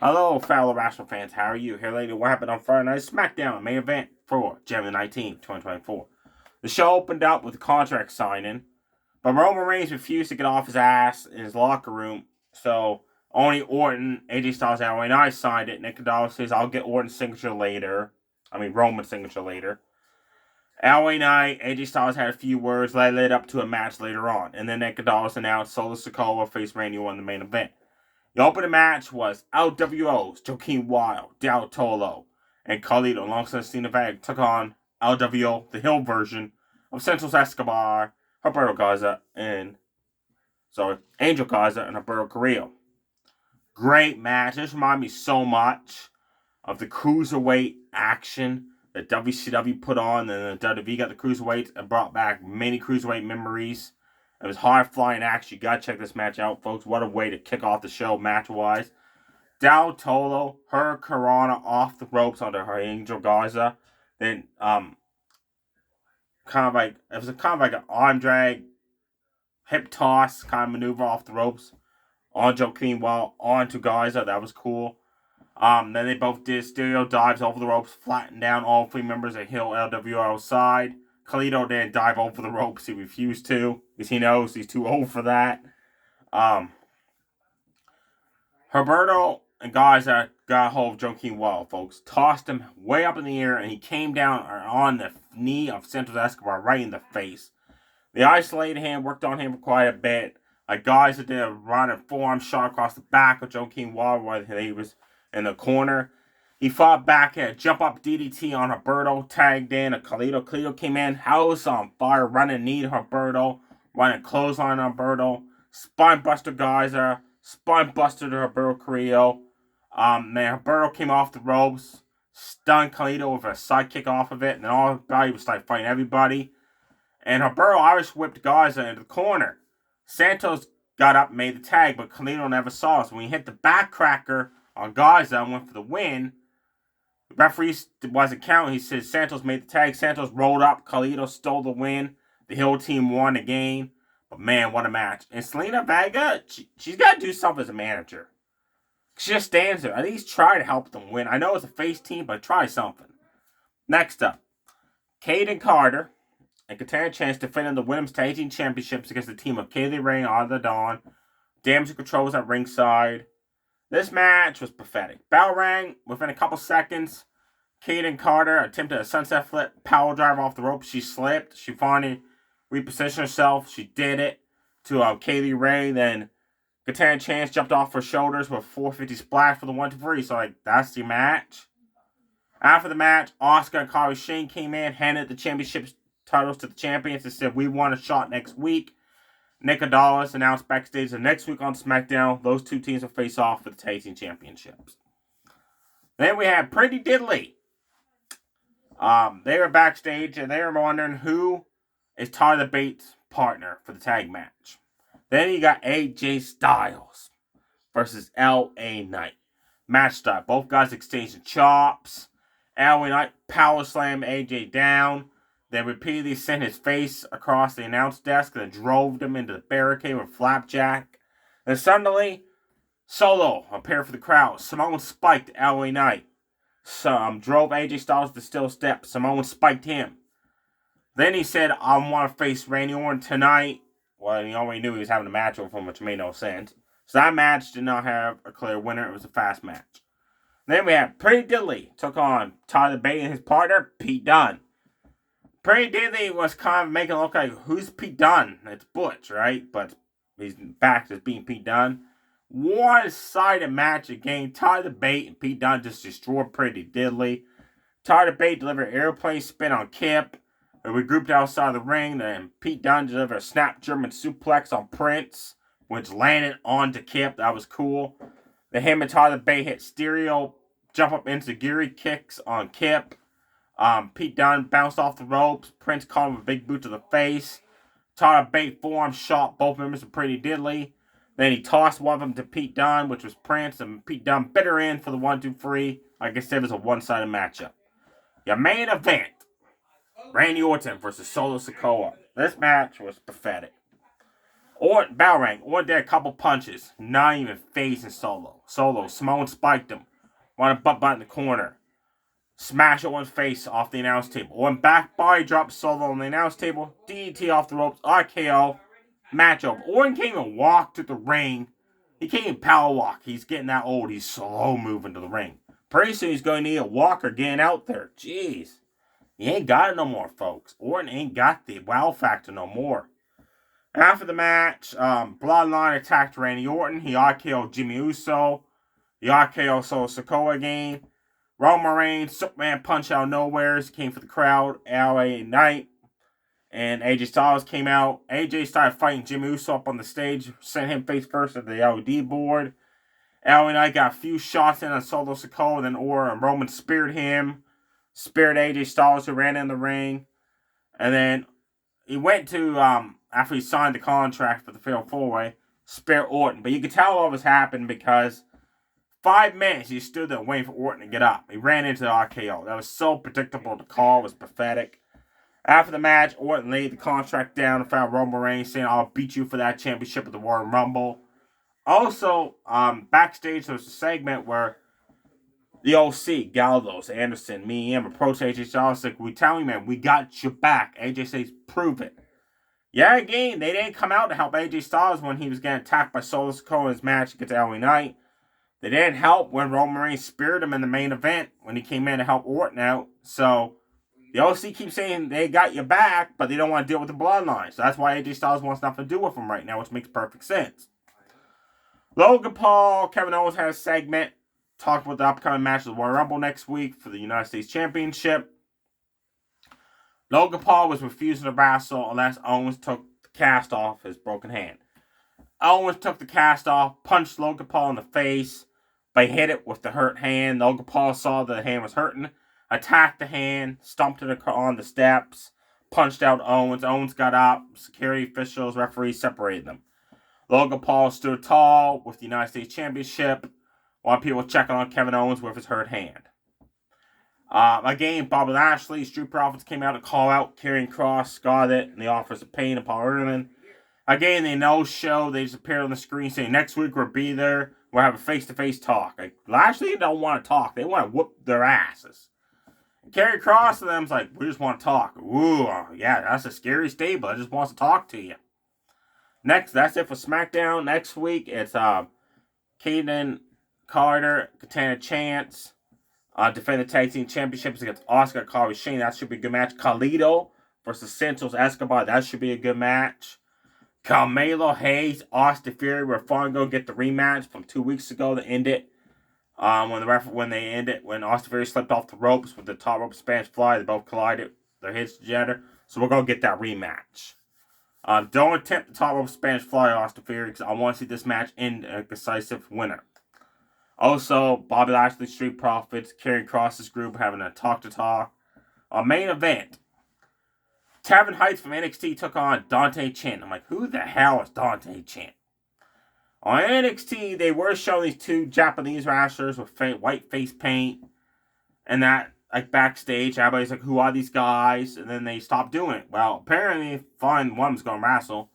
Hello, fellow wrestling fans. How are you? Here lately, what happened on Friday Night SmackDown main event for January 19th, 2024. The show opened up with a contract signing, but Roman Reigns refused to get off his ass in his locker room, so only Orton, AJ Styles, and LA signed it. Nick Aldis says, I'll get Orton's signature later. Roman's signature later. LA Knight, AJ Styles had a few words, led up to a match later on, and then Nick Aldis announced Solo Sikoa faced Randy Orton in the main event. The opening match was LWO's Joaquin Wild, Del Tolo, and Carlito alongside Cena Vega took on LWO, the Hill version of Santos Escobar, Humberto Garza, and Angel Garza and Humberto Carrillo. Great match. This reminded me so much of the cruiserweight action that WCW put on, and the WWE got the cruiserweights and brought back many cruiserweight memories. It was high flying action. You gotta check this match out, folks. What a way to kick off the show match wise. Del Tolo, her Corona off the ropes onto her Angel Garza. Then it was kind of like an arm drag, hip toss kind of maneuver off the ropes on Joaquin Wild onto Garza. That was cool. Then they both did stereo dives over the ropes, flattened down all three members of Hill LWO side. Carlito didn't dive over the ropes. He refused to because he knows he's too old for that. Humberto and guys that got a hold of Joaquin Wild, folks, tossed him way up in the air, and he came down on the knee of Santos Escobar right in the face. They isolated him, worked on him for quite a bit. Guys that did a running forearm shot across the back of Joaquin Wild while he was in the corner. He fought back at a jump up DDT on Humberto, tagged in a Carlito. Carlito came in, house on fire, running knee to Humberto, running clothesline on Humberto, spine buster Garza, spine buster to Humberto Carrillo. Then Humberto came off the ropes, stunned Carlito with a side kick off of it, and then all everybody was like fighting everybody. And Humberto Irish whipped Garza into the corner. Santos got up and made the tag, but Carlito never saw us. When he hit the backcracker on Garza and went for the win, the referee wasn't counting. He said Santos made the tag. Santos rolled up. Carlito stole the win. The Hill team won the game. But man, what a match. And Selena Vega, she's got to do something as a manager. She just stands there. At least try to help them win. I know it's a face team, but try something. Next up, Caden Carter and Katana Chance defending the Women's Tag Team Championships against the team of Kaylee Ray and Arthur Dawn. Damage Control was at ringside. This match was pathetic. Bell rang within a couple seconds. Caden Carter attempted a sunset flip power driver off the rope. She slipped. She finally repositioned herself. She did it to Kaylee Ray. Then Katana Chance jumped off her shoulders with a 450 splash for the 1-2-3. So, that's the match. After the match, Asuka and Kairi Shane came in, handed the championship titles to the champions and said, we want a shot next week. Nick Aldis announced backstage that next week on SmackDown, those two teams will face off for the Tag Team Championships. Then we had Pretty Diddly. They were backstage and they were wondering who is Tyler Bates' partner for the tag match. Then you got AJ Styles versus LA Knight. Match start. Both guys exchanging chops. LA Knight power slammed AJ down. Then repeatedly sent his face across the announce desk and then drove him into the barricade with Flapjack. Then suddenly, Solo appeared for the crowd. Samoan spiked LA Knight. Drove AJ Styles to steel step. Samoan spiked him. Then he said, I want to face Randy Orton tonight. Well, he already knew he was having a match with him, which made no sense. So that match did not have a clear winner. It was a fast match. Then we had Pretty Diddly took on Tyler Bate and his partner, Pete Dunne. Pretty Diddly was kind of making it look like, who's Pete Dunne? It's Butch, right? But he's back as being Pete Dunne. One-sided match again. Tyler Bate and Pete Dunne just destroyed Pretty Diddly. Tyler Bate delivered an airplane spin on Kip. They regrouped outside the ring. Then Pete Dunne delivered a snap German suplex on Prince, which landed onto Kip. That was cool. Then him and Tyler Bate hit stereo jump up into Geary kicks on Kip. Pete Dunne bounced off the ropes. Prince caught him with a big boot to the face. Tyler Bate forearm shot both members of Pretty Diddly. Then he tossed one of them to Pete Dunne, which was Prince, and Pete Dunne bit her in for the 1-2-3. Like I said, it was a one-sided matchup. Your main event, Randy Orton versus Solo Sikoa. This match was pathetic. Orton, bell rang. Orton did a couple punches. Not even phasing Solo. Samoan spiked him. Wanted a butt in the corner. Smash Orton's face off the announce table. Orton back body drop Solo on the announce table. DDT off the ropes. RKO. Match over. Orton can't even walk to the ring. He can't even power walk. He's getting that old. He's slow moving to the ring. Pretty soon he's going to need a walker getting out there. Jeez. He ain't got it no more, folks. Orton ain't got the wow factor no more. After the match, Bloodline attacked Randy Orton. He RKO'd Jimmy Uso. He RKO'd Solo Sikoa again. Roman Reigns, Superman punch out of nowhere. He came for the crowd. LA Knight and AJ Styles came out. AJ started fighting Jimmy Uso up on the stage. Sent him face first at the LED board. LA Knight got a few shots in on Solo Sikoa. Then Roman speared him. Speared AJ Styles, who ran in the ring. And then he went to, after he signed the contract for the Fatal 4-Way, spear Orton. But you could tell what was happening because 5 minutes he stood there waiting for Orton to get up. He ran into the RKO. That was so predictable. The call was pathetic. After the match, Orton laid the contract down and found Roman Reigns saying, "I'll beat you for that championship at the Royal Rumble." Also, backstage there was a segment where the OC, Gallows, Anderson, me, and him approached AJ Styles like, "We tell you, man, we got your back." AJ says, "Prove it." Yeah, again, they didn't come out to help AJ Styles when he was getting attacked by Solo Sikoa in his match against LA Knight. They didn't help when Roman Reigns speared him in the main event when he came in to help Orton out. So the OC keeps saying they got your back, but they don't want to deal with the Bloodline. So that's why AJ Styles wants nothing to do with him right now, which makes perfect sense. Logan Paul, Kevin Owens had a segment talked about the upcoming match of the Royal Rumble next week for the United States Championship. Logan Paul was refusing to wrestle unless Owens took the cast off his broken hand. Owens took the cast off, punched Logan Paul in the face, but hit it with the hurt hand. Logan Paul saw the hand was hurting, attacked the hand, stomped it on the steps, punched out Owens. Owens got up, security officials, referees separated them. Logan Paul stood tall with the United States Championship while people checking on Kevin Owens with his hurt hand. Again, Bobby Lashley, Street Profits came out to call out Karrion Kross, got it, and the Offers of Pain and Paul Heyman. Again, they no-show. They just appeared on the screen saying, "Next week we'll be there. We'll have a face-to-face talk." Like, Lashley don't want to talk. They want to whoop their asses. And Karrion Kross to them's like, "We just want to talk." Ooh, yeah, that's a scary stable. That just wants to talk to you. Next, that's it for SmackDown. Next week, it's Kaden Carter, Katana Chance, defend the Tag Team Championships against Asuka, Kairi Shane. That should be a good match. Carlito versus Santos Escobar. That should be a good match. Carmelo Hayes, Austin Theory. We're finally going to get the rematch from 2 weeks ago to end it. When Austin Theory slipped off the ropes with the top rope Spanish Fly, they both collided their heads together. So we're going to get that rematch. Don't attempt the top rope Spanish Fly, Austin Theory, because I want to see this match end a decisive winner. Also, Bobby Lashley, Street Profits, Karrion Kross's group having a talk-to-talk. Main event. Tavern Heights from NXT took on Dante Chen. I'm like, who the hell is Dante Chen? On NXT, they were showing these 2 Japanese wrestlers with white face paint. And that, like, backstage, everybody's like, who are these guys? And then they stopped doing it. Well, apparently, one was going to wrestle.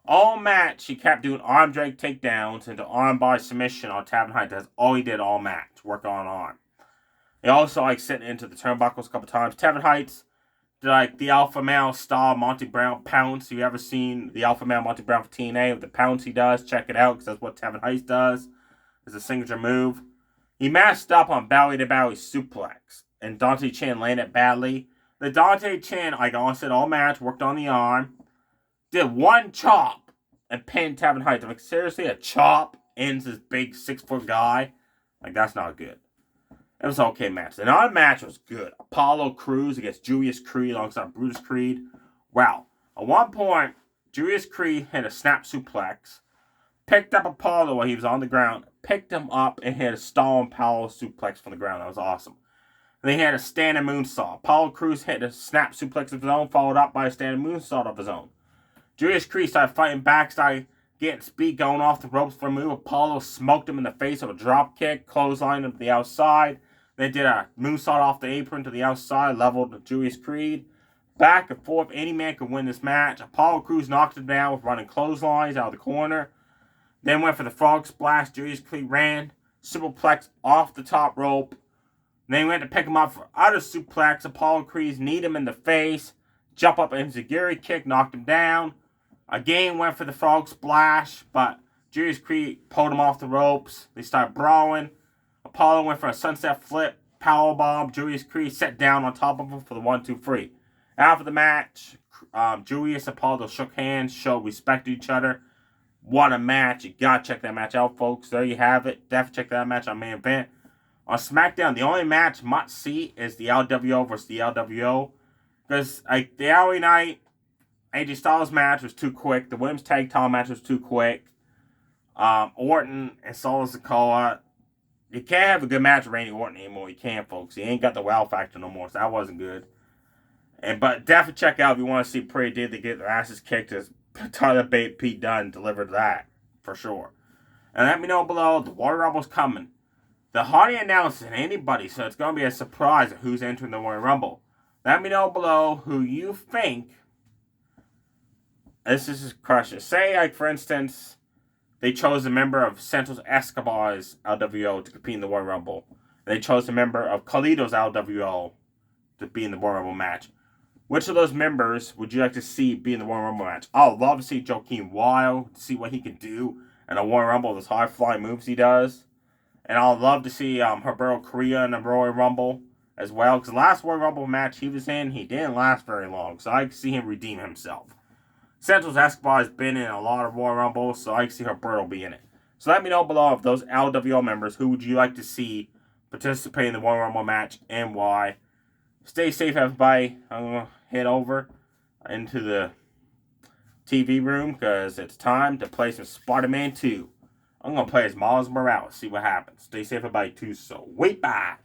All match, he kept doing arm drag takedowns into armbar submission on Tavern Heights. That's all he did all match, work on arm. He also, like, sitting into the turnbuckles a couple times. Tavern Heights, like the Alpha Male style Monty Brown pounce. If you ever seen the Alpha Male Monty Brown for TNA with the pounce he does, check it out because that's what Tavern Heights does. It's a signature move. He messed up on belly to belly suplex, and Dante Chen landed badly. The Dante Chen, like I said, all match worked on the arm, did one chop and pinned Tavern Heights. I'm like, seriously, a chop ends this big 6-foot guy? Like, that's not good. It was an okay match. Another match was good. Apollo Crews against Julius Creed alongside Brutus Creed. Wow. At one point, Julius Creed hit a snap suplex, picked up Apollo while he was on the ground, picked him up, and hit a stalling Apollo suplex from the ground. That was awesome. And then he had a standing moonsault. Apollo Crews hit a snap suplex of his own, followed up by a standing moonsault of his own. Julius Creed started fighting back, started getting speed going off the ropes for a move. Apollo smoked him in the face of a drop kick, clotheslined him to the outside. They did a moonsault off the apron to the outside, leveled Julius Creed. back and forth. Any man could win this match. Apollo Crews knocked him down with running clotheslines out of the corner. Then went for the frog splash. Julius Creed ran. Superplex off the top rope. Then he went to pick him up for utter suplex. Apollo Crews kneed him in the face. Jump up enziguri kick, knocked him down. Again went for the frog splash, but Julius Creed pulled him off the ropes. They started brawling. Apollo went for a sunset flip, powerbomb. Julius Creed sat down on top of him for the 1-2-3. After the match, Julius and Apollo shook hands, showed respect to each other. What a match. You gotta check that match out, folks. There you have it. Definitely check that match on Main Event. On SmackDown, the only match must see is the LWO versus the LWO. Because the alley night AJ Styles match was too quick. The women's tag title match was too quick. Orton and Solo Sikoa. You can't have a good match with Randy Orton anymore. You can't, folks. He ain't got the wow factor no more, so that wasn't good. But definitely check out if you want to see Pretty Deadly get their asses kicked as Tyler Bate Pete Dunne delivered that, for sure. And let me know below, the Royal Rumble's coming. The hardly announced it anybody, so it's going to be a surprise of who's entering the Royal Rumble. Let me know below who you think. This is crushing. Say, like, for instance, they chose a member of Santos Escobar's LWO to compete in the Royal Rumble. They chose a member of Carlito's LWO to be in the Royal Rumble match. Which of those members would you like to see be in the Royal Rumble match? I'd love to see Joaquin Wild, to see what he can do in a Royal Rumble, those high-flying moves he does. And I'd love to see Humberto Carrillo in the Royal Rumble as well. Because the last Royal Rumble match he was in, he didn't last very long. So I can see him redeem himself. Santos Escobar has been in a lot of Royal Rumbles, so I can see Humberto be in it. So let me know below of those LWO members, who would you like to see participate in the Royal Rumble match and why. Stay safe, everybody. I'm going to head over into the TV room because it's time to play some Spider-Man 2. I'm going to play as Miles Morales, see what happens. Stay safe, everybody, too. So, wait, bye.